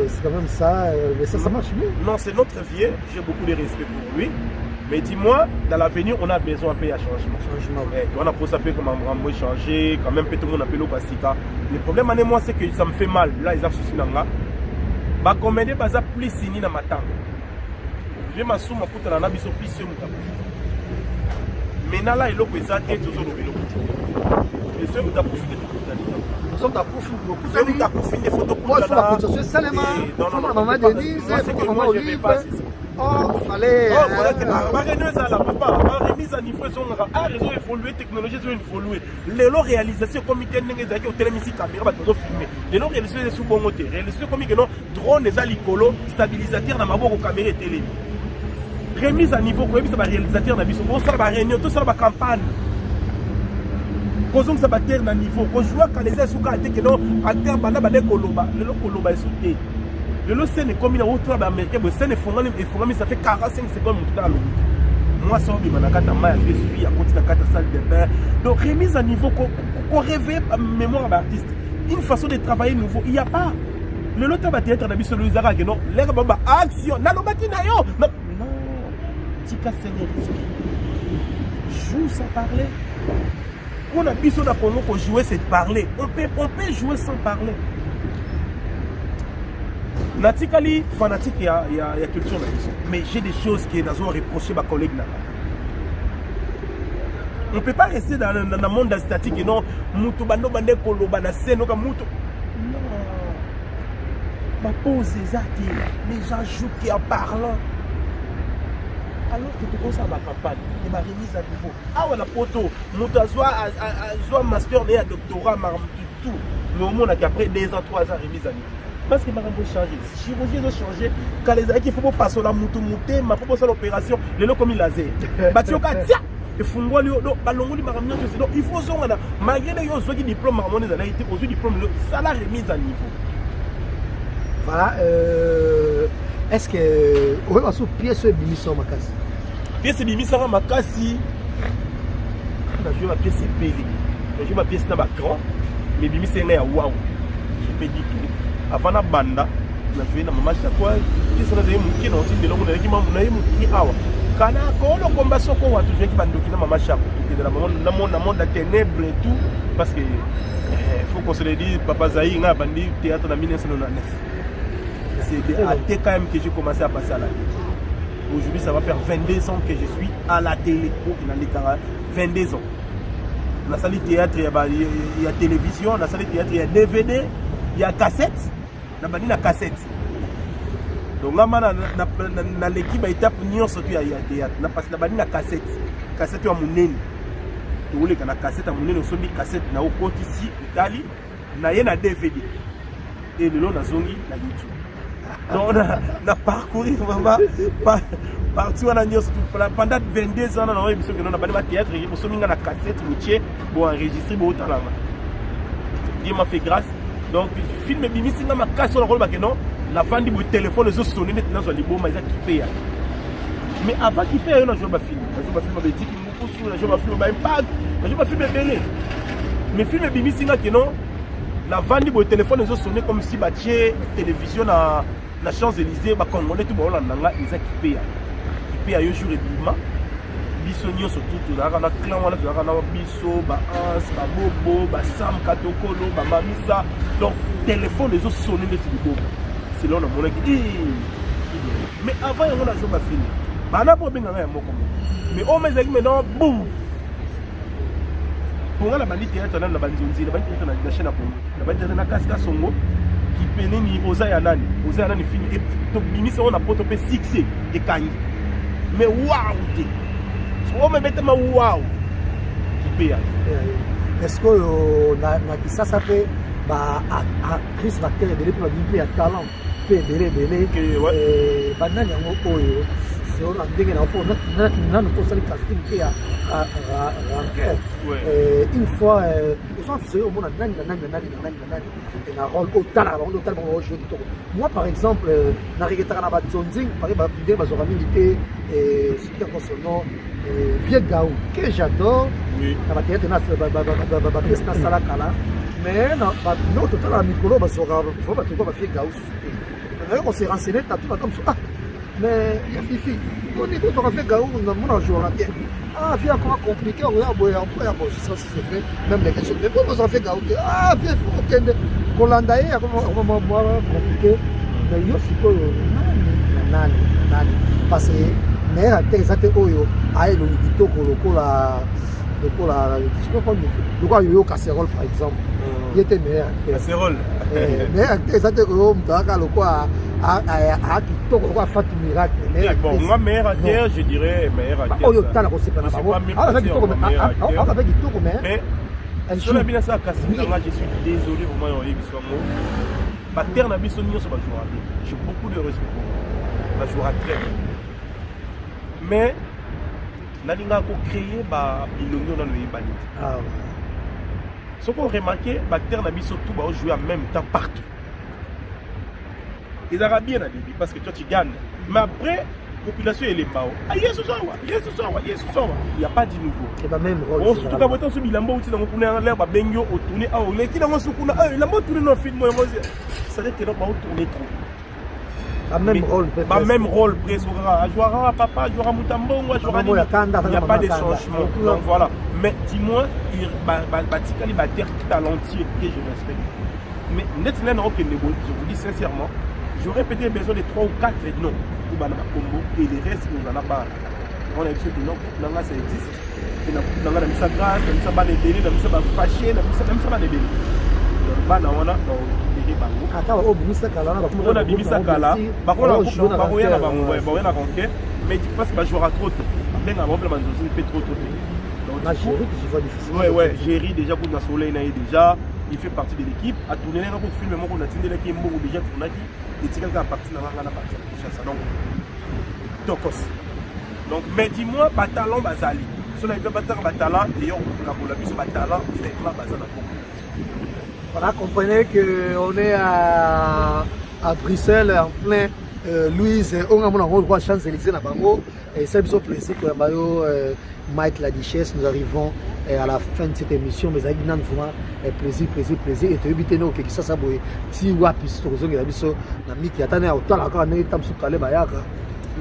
c'est quand même ça. Mais ça marche mieux. Non, c'est notre vieux. J'ai beaucoup de respect pour lui. Mais dis-moi, dans l'avenir, on a besoin un peu de changement. On a posé un peu comme un changer, quand même, tout le monde appelle au Basika. Le problème, moi, c'est que ça me fait mal. Là, ils ont souci dans là. Bah, comme ils ont plus signé dans ma table. Je vais m'assumer que la nabiso plus sur mon tabou. Maintenant, là, il y a des gens qui sont et ceux qui ont profité de tout. Nous sommes à profiter ceux qui ont profité des photos. Moi, je suis à profiter seulement. Non, maman Denise, c'est que moi, je ne vais pas. Oh, fallait. La remise à niveau, a réseau évolué, technologie ont évolué. Les réalisations comme il y a des télévisions caméra va filmer. Les réalisations sous bon côté. Réalisations comme il y a drone les alicolo stabilisateur dans ma boîte caméra télé. remise à niveau quoi ça va réalisateur na biso bon ça va réunion tout ça va campagne cause ça va terre na niveau ko jouer quand les asuka ate que non acteur bana bale koloba le koloba est le scène comme il a autre américain le scène fongami ça fait 45 secondes tout à l'heure moi ça bi manakata ma je suis à côté de la salle de bain donc remise à niveau qu'on rêve mémoire d'artiste une façon de travailler nouveau il y a pas le lot va théâtre na biso Louisara que non l'air baba action na lobaki na yo non tika scénariste joue sans parler on a biso na Congo pour jouer c'est de parler on peut jouer sans parler natikali fanatique il y a culture na biso mais j'ai des choses que nazo reprocher ma collègue là on peut pas rester dans le monde statique et non mutu bando bande koloba na scène ka mutu non ma pause exacte les gens jouent en parlant alors que tu commences à ma campagne et ma remise à niveau ah voilà poto mutu azwa master et doctorat tout mais au moins après 2 ans 3 ans remise à niveau parce que ma rambo changé chirurgie doit changer quand les équipes faut passer la mutu muté ma propose l'opération le lo comme il laser batioka tiens et fungwa lio do balongoli maramnya to donc il faut zonga malgré les autres diplôme maramone za été aux diplôme le salaire remise à niveau voilà est-ce que on va sous pièce bimiso makasi pièce bimiso makasi on a joué ma pièce pelé on joue ma pièce na ba grand mais bimiso na ya waouh je peux dire tout avant la banda na joué na mama chakwa qui sont des muki na otinde longo na ki mamu na muki awa kana ko lo komba soko watu je ki bandoki na mama chakwa qui de la monde de ténèbres et tout parce que faut qu'on se le dise papa Zaï nga bandi théâtre en 1999 c'est à TKM que j'ai commencé à passer à la télé aujourd'hui ça va faire 22 ans que je suis à la télé pour qu'il en ait 22 ans la salle théâtre il y a télévision la salle théâtre il y a DVD il y a cassette na bani na cassette donc là na l'équipe étape nion surtout il y a théâtre na parce na bani na cassette ya munene to wole kana cassette ya munene so bi cassette na okoti ici Italie na ye na DVD et le long na zongi na YouTube donc na parcourir vraiment partout on a nion pendant 22 ans na émission que na bani ba théâtre il so minga na cassette routier bon enregistrer bon talent Dieu m'a fait grâce. Donc, le film est mis dans ma casse sur le rôle parce que non, la fin du téléphone, les autres sonné maintenant sur les beaux, mais ils ont kiffé. Mais avant qu'il paye, on a joué ma film. On a joué ma film avec Tiki Moukoussou, on a joué ma film avec Impact, on a joué ma film avec Belé. Mais le film est mis que non, la fin du téléphone, les autres sonné comme si bâtier télévision à la Champs-Élysées, bah Congolais tout le monde ils ont kiffé. Kiffé à un jour et demi. Bisonio surtout tout là on a clan on a biso ba ans ba bobo ba sam katokolo ba mamisa donc téléphone les autres sonner de bobo c'est là on a mon qui mais avant on a joué ma film ba na po benga ya moko mais o mezaki maintenant boum pour la bandi théâtre na banzonzi la bandi théâtre na chaîne pour la bandi théâtre na kaska songo qui pene ni ozaya nani film et to bimisa on a potopé 6 et kanyi mais waouh oh mais bête ma wow est-ce que na kisasa pe ba actrice ba télé belé pour la ya talent pe belé banani yango oyo c'est on a ndenge na po na ko sali casting pe ya une fois ils ont fait au monde nani et na rôle au talent jouer du moi par exemple na regretaka na ba zonzing par exemple ba ba zora milité et c'est quoi son nom Vieux Gaou que j'adore na ba théâtre na ba pièce na sala kala mais non total la micro ba zora faut pas tout ba Vieux Gaou on s'est renseigné tout comme ça mais il y a Fifi on dit qu'on va faire Gaou on a joué en bien ah viens comment compliqué on a boyer après bon ça c'est fait même les questions mais pourquoi on fait Gaou ah viens faut qu'on landaye comment moi compliqué mais yo siko nani parce que mais acteur exacte oyo aye lo bitoko lokola je crois yo casserole par exemple il était meilleur casserole mais acteur exacte oyo mtaka lokola a kitoko lokola Fatou Miracle bon moi meilleur acteur je dirais meilleur acteur oyo tala ko sepana ba avec kitoko mais sur la bien ça casserole je suis désolé vraiment on est moi acteur na biso nyonso ba jouer j'ai beaucoup de respect pour ba jouer très bien mais nalinga ko créer ba bilongo dans le bani. Ah ouais. Ce qu'on remarqué, Bactère n'a surtout ba jouer en même temps partout. Ils aura bien à dire parce que toi tu gagnes. Mais après population elle est pas. Ah yes ce soir, il y a pas de nouveau. C'est pas même rôle. On surtout quand on se bilambo outi dans kuna l'air ba bengyo au tourner ah on est qui dans sukuna ah la mo tourner dans film moi ça veut dire que ba tourner trop. Pas même rôle. Pas même rôle presque. Jouera papa, jouera Mutambo, jouera il n'y a pas de changement. Donc voilà. Mais dis-moi, il va dire talentier que je respecte. Mais nettement je vous dis sincèrement, j'aurais peut-être besoin de 3 ou 4 noms pour Banama Combo et les restes nous en a pas. On a dit que non, ça existe. On a mis ça grâce, on a mis ça bas les délits, on a mis ça fâché, on a mis ça bas les délits. Donc on a on a bimisa kala mais tu penses que jouera trop bien avant le manzozi fait trop ouais Géry déjà pour la soleil déjà il fait partie de l'équipe à tourner là pour filmer moi on a tenu l'équipe beaucoup déjà pour naki et tu quelqu'un partie dans la partie ça donc mais dis-moi batalon bazali sur la batalon et on a plus batalon c'est là bazana. Voilà, comprenez qu'on est à Bruxelles en plein Louise, on a mon droit Champs-Élysées na bango et c'est bien plaisir que Mike la Duchesse, nous arrivons à la fin de cette émission mais avec nan vraiment plaisir et te éviter nous que ça ça boy si wapi sur zone la biso na miki atane autant la quand on est tam sur calé bayaka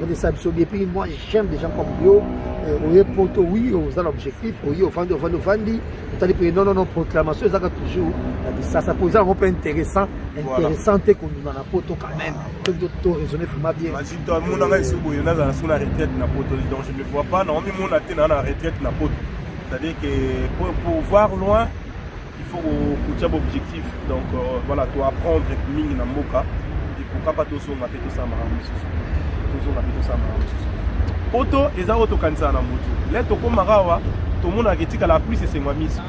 mais ça biso et puis moi j'aime des gens comme yo au poto oui aux l'objectif oui au fond non proclamation ça toujours ça pose un peu intéressant que nous en a poto quand même tout raisonner vraiment bien vas-y toi mon anga ici boy na za sur la retraite na poto donc je ne vois pas non mais mon até na la retraite na poto c'est-à-dire que pour voir loin il faut que tu objectif donc voilà toi apprendre mingi na moka et pourquoi pas tout ça tout ça Poto et ça auto kanisa na mutu. Là toko marawa, tout le monde a dit que la pluie c'est moi mise.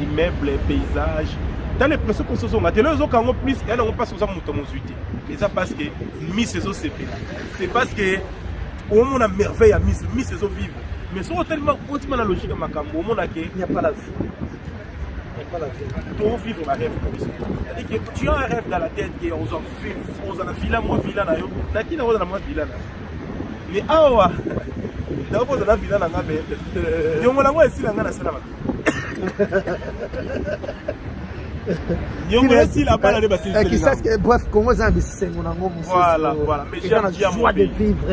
Immeubles, paysages. Dans les pressions qu'on se sont gâtés, les autres ont plus, elles n'ont pas sous un mouton monsuité. Et ça parce que mise c'est au CP. C'est parce que au monde a merveille à mise c'est au vivre. Mais c'est tellement hautement la logique à ma cambo, au monde a qu'il n'y a pas la vie. Ton vivre un rêve comme ça. C'est-à-dire que tu as un rêve dans la tête qui est aux enfants, aux villa, moi villa na yo. Na qui n'a pas moi villa na. Mais awa. D'abord dans la villa na ngabe. Yo ngona ngwa esi na ngana sala ba. Yo ngona esi la bala de ba sisi. Qui sait que bref comment ça bisi ngona ngo muso. Voilà. Mais j'ai joie de vivre.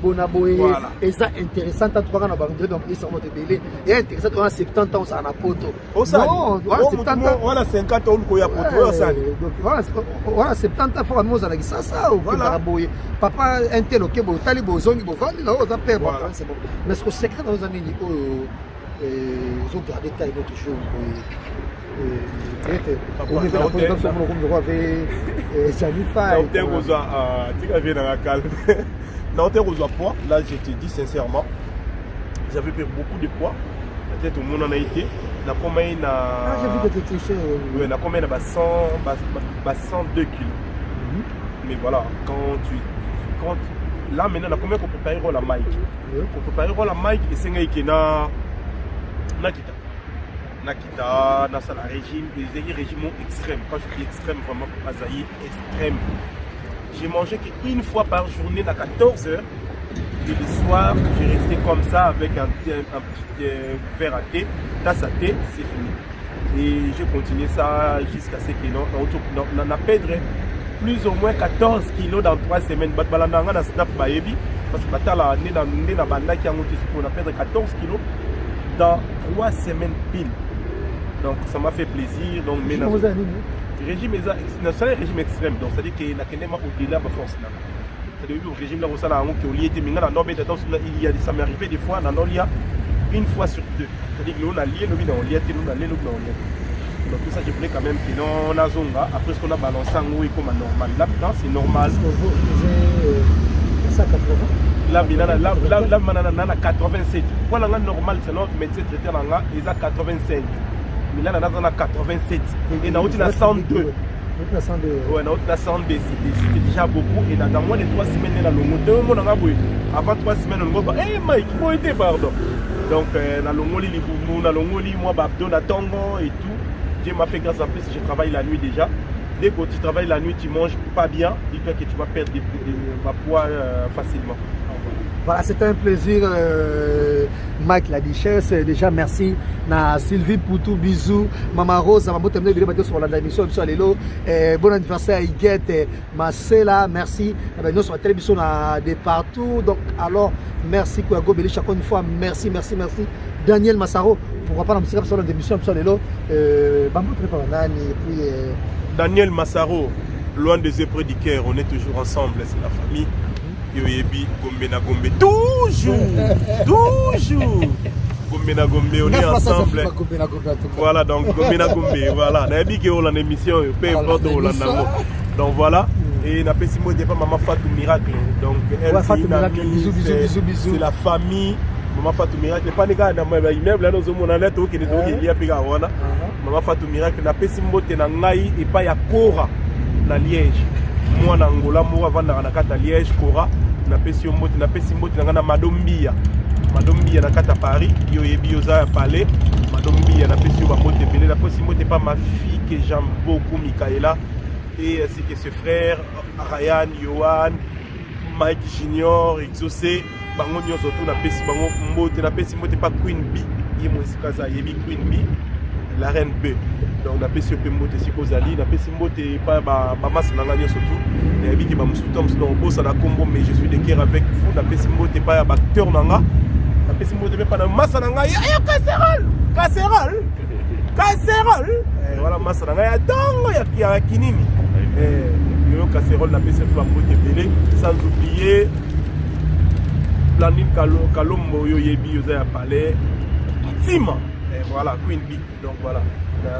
Bonaboé et ça intéressant tant qu'on a bandé donc ils sont motivés et intéressant on a 70 ans ça a poto non on a 50 ans on a poto ça voilà 70 ans faut nous ça ça voilà papa intel OK bo tali bo zongi bo vandi là on a peur c'est bon mais ce que secret dans nos amis ils ont gardé taille notre show on est dans le roi avec Janifa dans tes poids, là je te dis sincèrement, j'avais pris beaucoup de poids. Peut-être tout le monde en a été. La combien j'ai vu que tu étais oui, la combien 102 kilos. Mais voilà, quand là maintenant, la combien qu'on peut payer la mic. On peut payer la mic et c'est que na Nakita, na ça la régime, les régimes extrêmes. Quand je dis extrême, vraiment Azaï extrême. J'ai mangé qu'une fois par journée à 14 h et le soir, j'ai resté comme ça avec un petit verre à thé, tasse à thé, c'est fini. Et j'ai continué ça jusqu'à ce que on a perdu plus ou moins 14 kilos dans 3 semaines. Parce que on a perdu 14 kilos dans 3 semaines pile. Donc ça m'a fait plaisir. Donc, régime régime extrême donc c'est à dire que la kenema au-delà de force là c'est le régime là où ça là on qui était maintenant dans il y a ça m'est arrivé des fois dans il y a une fois sur deux c'est à dire que on a lié le on lié on a lié donc tout ça je voulais quand même que non on a zonga après ce qu'on a balancé en haut et comme normal là maintenant c'est normal ça 80 là maintenant 87 voilà normal c'est notre métier traité là ils a 85. Mais là, on a 87 et on a 102. Ouais, dans la santé, c'était déjà beaucoup. Et dans moins de 3 semaines, dans le monde, avant 3 semaines, on va dire, hey Mike, moi, était pardon. Donc, dans le monde, moi, Babdo, dans Tongo et tout. Dieu m'a fait grâce en plus, je travaille la nuit déjà. Dès que tu travailles la nuit, tu manges pas bien, dis-toi que tu vas perdre des poids facilement. Voilà, c'était un plaisir, Mike la Duchesse. Déjà, merci à Sylvie Poutou, bisous. Maman Rose, maman terminé de débattre sur l'émission. Bon anniversaire à Iguette, Marcella, merci. Nous sommes à la télévision de partout. Donc, alors, merci Kouago Béli, chaque fois, merci. Daniel Massaro, pourquoi pas dans l'émission, Daniel Massaro, loin des épreuves du cœur, on est toujours ensemble, c'est la famille. Yoyebi, Gombe na Gombe, toujours. Gombe na Gombe, on est ensemble. Voilà, donc Gombe na Gombe, voilà. On a dit qu'on a une émission, peu importe où on a. Donc voilà. Et na Pessimo n'est pas Maman Fatou Miracle. Donc elle, c'est la famille. Maman Fatou Miracle, pas les gars dans mon immeuble, là, nous avons un lettre qui est il y a plus Maman Fatou Miracle, na Pessimo te na ngai et pas ya Kora na Liège. Moi na Angola, moi avant na kata Liège, Kora, na Pessimo na Madombia na kata Paris, yo yebi oza palais, Madombia na Pessimo Mote Belé, la Pessimo te pas ma fille que j'aime beaucoup, Michaela, et ainsi que ses frères, Ryan, Johan, Mike Junior, Exaucé. Bango nyoso tout na pesi bango mbote na pesi mbote pas Queen B yemo sikaza yebi Queen B la reine B donc na pesi pe mbote sikozali na pesi mbote pas ba masse na nyoso tout yebi ki ba musutom no bossa na kombo mais je suis de cœur avec vous na pesi mbote pas ba acteur nanga na pesi mbote pas na massa nanga ya casserole voilà massa nanga ya tongo ya kinini yo casserole na pesi ba mbote belé sans oublier Blandine Kalombo Yoyebi Yosa Palais Tima voilà Queen B donc voilà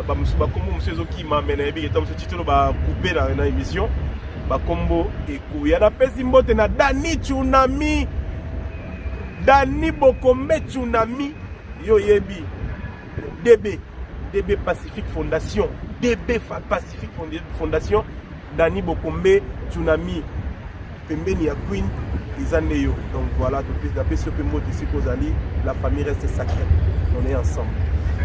ba musuba kombo musezo ki ma mena yebi etam ce titre ba couper na émission ba kombo eku ya na pesi mbote na Dani Tsunami Dani Bokombe Tsunami Yoyebi DB Pacific Fondation Pacific Fondation Dani Bokombe Tsunami pembeni ya Queen Izaneyo. Donc voilà, la famille reste sacrée. On est ensemble.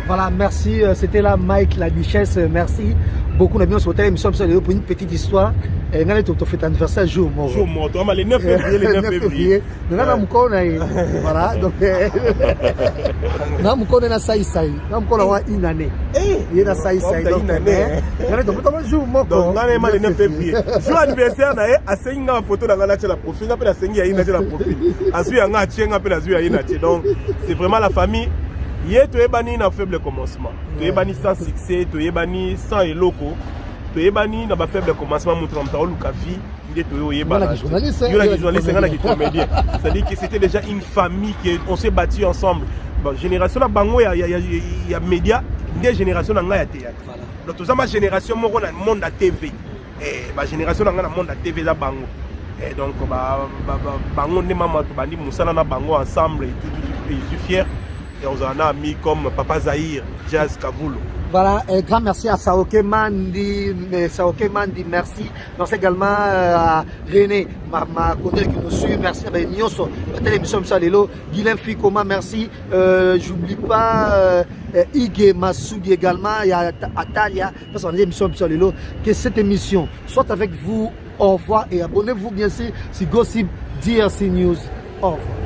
Voilà, merci. C'était là Mike la Duchesse. Merci beaucoup. On a bien sauté l'émission pour une petite histoire. Et on a fait anniversaire jour mort. Jour mort. On a les 9 février. Voilà. Donc, on a ça. On a une année. Il y a ça. Donc, on a jour mort. Donc, on a les 9 février. Jour anniversaire, on a une photo dans la profil. On a la profil. Donc, c'est vraiment la famille. Hier, tu es banni dans faible commencement. Tu es banni sans succès, tu es banni sans éloko. Tu es banni dans faible commencement. Mon trempe, Lukafi, il est journaliste, c'est-à-dire que c'était déjà une famille qu'on s'est battu ensemble. Bon, génération là, bango, il y a médias, des générations dans le théâtre. Donc, toute ma génération, moi, on a le monde à TV. Et ma génération, on a le monde à TV là, bango. Et donc, bango, ne maman, tu bandi, moussana na bango ensemble et tout, je suis fier. Et on a mis comme Papa Zahir, Jazz Kaboulou. Voilà, un grand merci à Saoké Mandi, merci. Merci également à René, ma collègue qui nous suit, merci à Nyoso, la télévision Msalelo, Guilhem Fikoma, merci. J'oublie pas Ige Massoudi également, il y a Atalia, parce qu'on a l'émission Msalelo, que cette émission soit avec vous. Au revoir et abonnez-vous bien sûr sur Gossip DRC News. Au revoir.